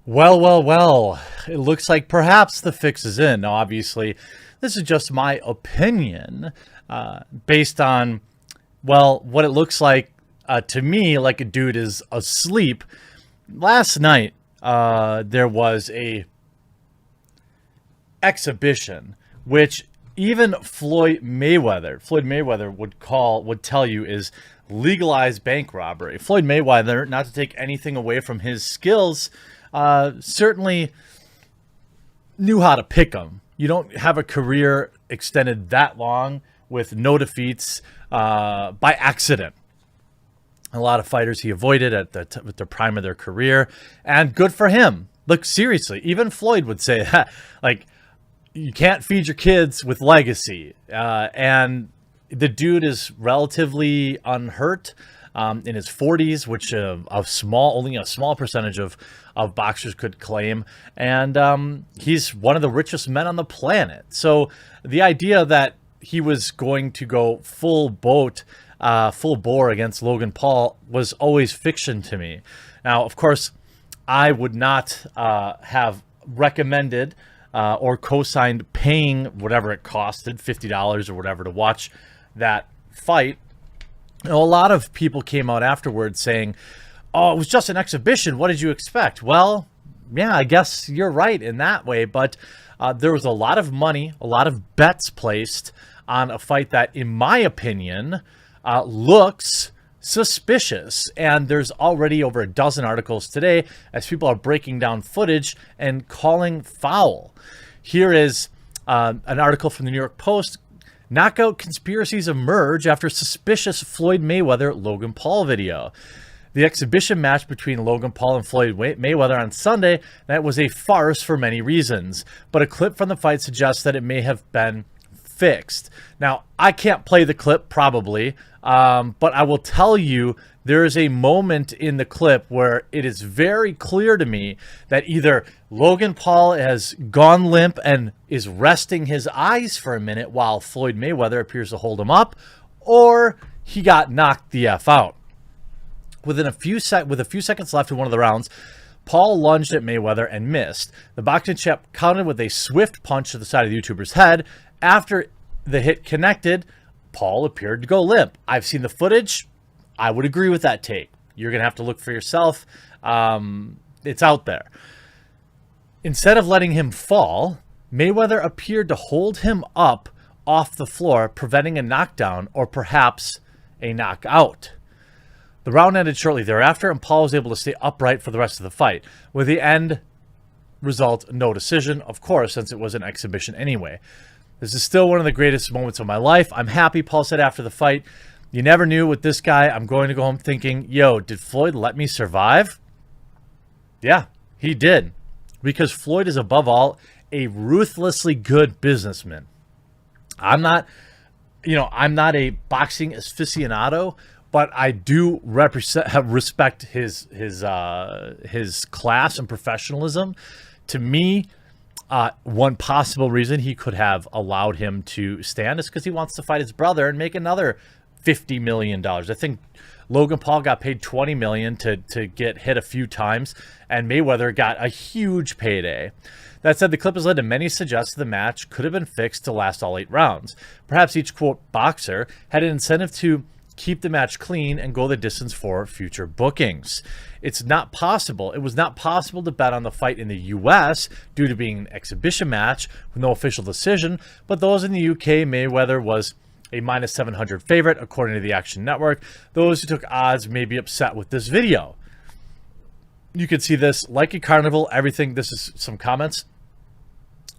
Well, well, well, it looks like perhaps the fix is in. Now, obviously, this is just my opinion based on, well, what it looks like to me, like a dude is asleep. Last night, there was a exhibition, which even Floyd Mayweather would tell you is legalized bank robbery. Floyd Mayweather, not to take anything away from his skills, certainly knew how to pick them. You don't have a career extended that long with no defeats by accident. A lot of fighters he avoided at the prime of their career, and good for him. Look, seriously, even Floyd would say that. Like, you can't feed your kids with legacy. And the dude is relatively unhurt in his 40s, which only a small percentage of boxers could claim. And he's one of the richest men on the planet. So the idea that he was going to go full bore against Logan Paul was always fiction to me. Now, of course, I would not have recommended or co-signed paying whatever it costed, $50 or whatever, to watch that fight. You know, a lot of people came out afterwards saying, oh, it was just an exhibition. What did you expect? Well, yeah, I guess you're right in that way. But there was a lot of money, a lot of bets placed on a fight that, in my opinion, looks suspicious. And there's already over a dozen articles today as people are breaking down footage and calling foul. Here is an article from the New York Post. Knockout conspiracies emerge after suspicious Floyd Mayweather-Logan Paul video. The exhibition match between Logan Paul and Floyd Mayweather on Sunday, that was a farce for many reasons. But a clip from the fight suggests that it may have been fixed. Now, I can't play the clip probably, but I will tell you there is a moment in the clip where it is very clear to me that either Logan Paul has gone limp and is resting his eyes for a minute while Floyd Mayweather appears to hold him up, or he got knocked the F out. With a few seconds left in one of the rounds, Paul lunged at Mayweather and missed. The boxing champ countered with a swift punch to the side of the YouTuber's head. After the hit connected, Paul appeared to go limp. I've seen the footage. I would agree with that take. You're going to have to look for yourself. It's out there. Instead of letting him fall, Mayweather appeared to hold him up off the floor, preventing a knockdown or perhaps a knockout. The round ended shortly thereafter, and Paul was able to stay upright for the rest of the fight. With the end result, no decision, of course, since it was an exhibition anyway. This is still one of the greatest moments of my life. I'm happy, Paul said after the fight. You never knew with this guy. I'm going to go home thinking, yo, did Floyd let me survive? Yeah, he did. Because Floyd is, above all, a ruthlessly good businessman. I'm not a boxing aficionado, but I do respect his class and professionalism. To me, one possible reason he could have allowed him to stand is because he wants to fight his brother and make another $50 million. I think Logan Paul got paid $20 million to get hit a few times, and Mayweather got a huge payday. That said, the clip has led to many suggests the match could have been fixed to last all 8 rounds. Perhaps each, quote, boxer had an incentive to keep the match clean and go the distance for future bookings. It was not possible to bet on the fight in the U.S. due to being an exhibition match with no official decision, but those in the U.K., Mayweather was a minus 700 favorite, according to the Action Network. Those who took odds may be upset with this video. You can see this. Like a carnival, everything, this is some comments.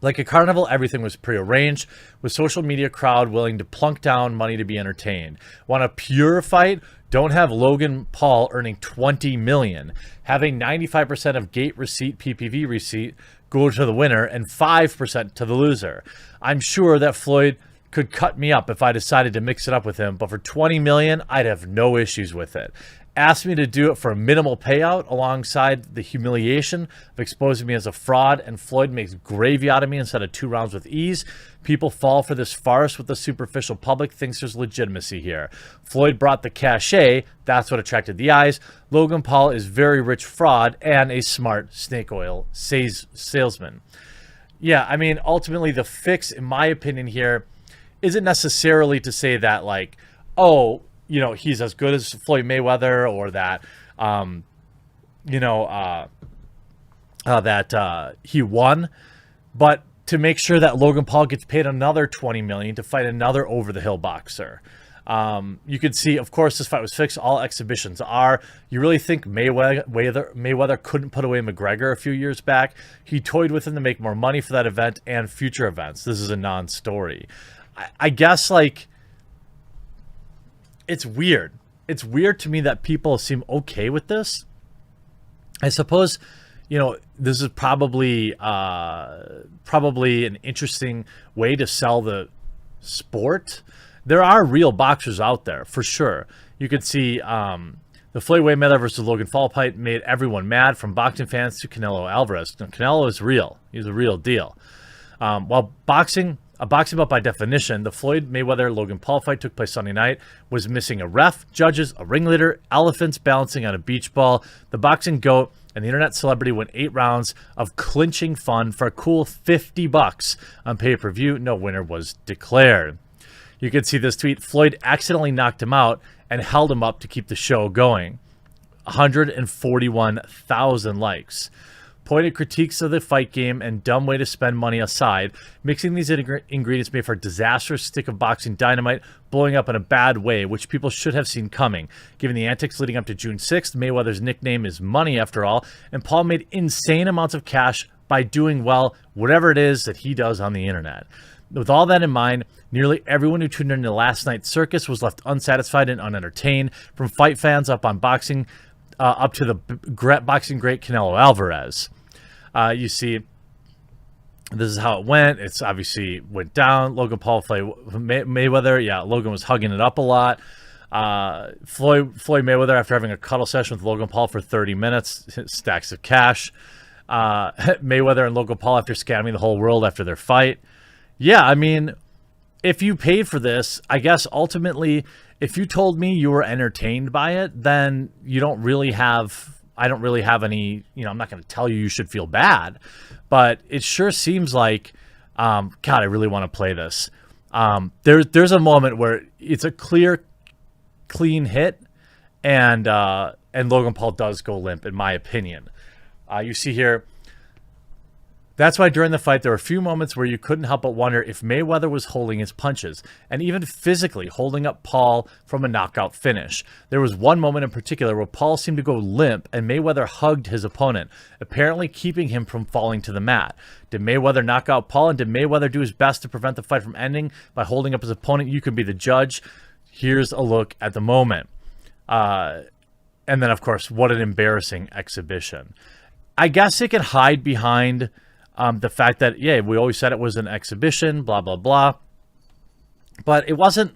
Like a carnival, everything was prearranged, with social media crowd willing to plunk down money to be entertained. Want a pure fight? Don't have Logan Paul earning $20 million. Have a 95% of gate receipt, PPV receipt, go to the winner, and 5% to the loser. I'm sure that Floyd could cut me up if I decided to mix it up with him, but for $20 million, I'd have no issues with it. asked me to do it for a minimal payout alongside the humiliation of exposing me as a fraud, and Floyd makes gravy out of me instead of 2 rounds with ease. People fall for this farce with the superficial public thinks there's legitimacy here. Floyd brought the cachet. That's what attracted the eyes. Logan Paul is very rich fraud and a smart snake oil salesman. Yeah, I mean, ultimately the fix, in my opinion here, isn't necessarily to say that, like, oh, you know, he's as good as Floyd Mayweather, or that, he won, but to make sure that Logan Paul gets paid another $20 million to fight another over-the-hill boxer. You could see, of course, this fight was fixed. All exhibitions are. You really think Mayweather couldn't put away McGregor a few years back? He toyed with him to make more money for that event and future events. This is a non-story. I guess, like, it's weird. It's weird to me that people seem okay with this. I suppose, you know, this is probably an interesting way to sell the sport. There are real boxers out there, for sure. You could see the Floyd Mayweather versus Logan Paul fight made everyone mad, from boxing fans to Canelo Alvarez. Now, Canelo is real. He's a real deal. While a boxing bout by definition, the Floyd Mayweather-Logan Paul fight took place Sunday night, was missing a ref, judges, a ringleader, elephants balancing on a beach ball. The boxing goat and the internet celebrity went 8 rounds of clinching fun for a cool $50 on pay-per-view. No winner was declared. You could see this tweet. Floyd accidentally knocked him out and held him up to keep the show going. 141,000 likes. Pointed critiques of the fight game and dumb way to spend money aside, mixing these ingredients made for a disastrous stick of boxing dynamite, blowing up in a bad way, which people should have seen coming. Given the antics leading up to June 6th, Mayweather's nickname is Money after all, and Paul made insane amounts of cash by doing, well, whatever it is that he does on the internet. With all that in mind, nearly everyone who tuned into last night's circus was left unsatisfied and unentertained, from fight fans up to the boxing great Canelo Alvarez. You see, this is how it went. It's obviously went down. Logan Paul played Mayweather. Yeah, Logan was hugging it up a lot. Floyd Mayweather, after having a cuddle session with Logan Paul for 30 minutes, stacks of cash. Mayweather and Logan Paul after scamming the whole world after their fight. Yeah, I mean, if you paid for this, I guess ultimately, if you told me you were entertained by it, then you don't really have... I don't really have any, you know, I'm not going to tell you should feel bad, but it sure seems like, God, I really want to play this. There's a moment where it's a clear, clean hit, and Logan Paul does go limp, in my opinion. You see here, that's why during the fight, there were a few moments where you couldn't help but wonder if Mayweather was holding his punches, and even physically holding up Paul from a knockout finish. There was one moment in particular where Paul seemed to go limp, and Mayweather hugged his opponent, apparently keeping him from falling to the mat. Did Mayweather knock out Paul, and did Mayweather do his best to prevent the fight from ending by holding up his opponent? You can be the judge. Here's a look at the moment. And then, of course, what an embarrassing exhibition. I guess it can hide behind... the fact that, yeah, we always said it was an exhibition, blah, blah, blah. But it wasn't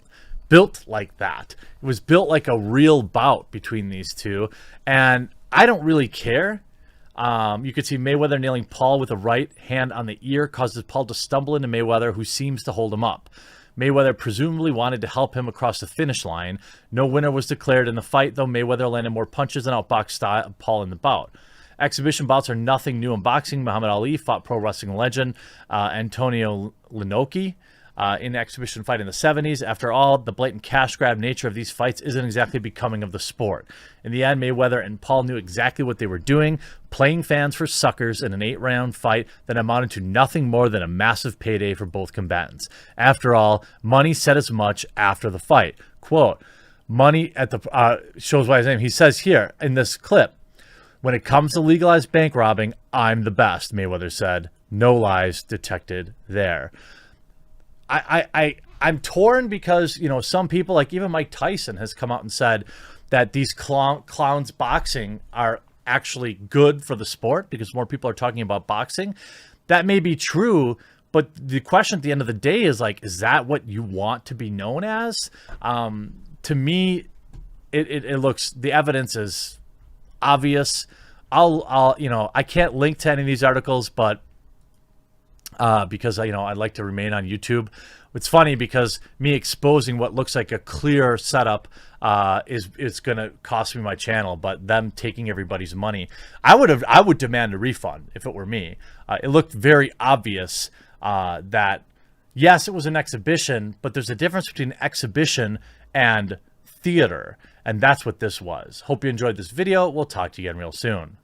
built like that. It was built like a real bout between these two. And I don't really care. You could see Mayweather nailing Paul with a right hand on the ear causes Paul to stumble into Mayweather, who seems to hold him up. Mayweather presumably wanted to help him across the finish line. No winner was declared in the fight, though Mayweather landed more punches than outboxed Paul in the bout. Exhibition bouts are nothing new in boxing. Muhammad Ali fought pro wrestling legend Antonio Linoki in an exhibition fight in the 70s. After all, the blatant cash grab nature of these fights isn't exactly becoming of the sport. In the end, Mayweather and Paul knew exactly what they were doing, playing fans for suckers in an 8-round fight that amounted to nothing more than a massive payday for both combatants. After all, Money said as much after the fight. Quote, Money at the shows why his name. He says here in this clip, "When it comes to legalized bank robbing, I'm the best," Mayweather said. No lies detected there. I'm torn because, you know, some people, like even Mike Tyson, has come out and said that these clowns boxing are actually good for the sport because more people are talking about boxing. That may be true, but the question at the end of the day is, like, is that what you want to be known as? To me, it looks, the evidence is obvious. I'll you know, I can't link to any of these articles, but because I'd like to remain on YouTube. It's funny because me exposing what looks like a clear setup is going to cost me my channel, but them taking everybody's money, I would demand a refund if it were me. It looked very obvious that yes, it was an exhibition, but there's a difference between exhibition and theater, and that's what this was. Hope you enjoyed this video. We'll talk to you again real soon.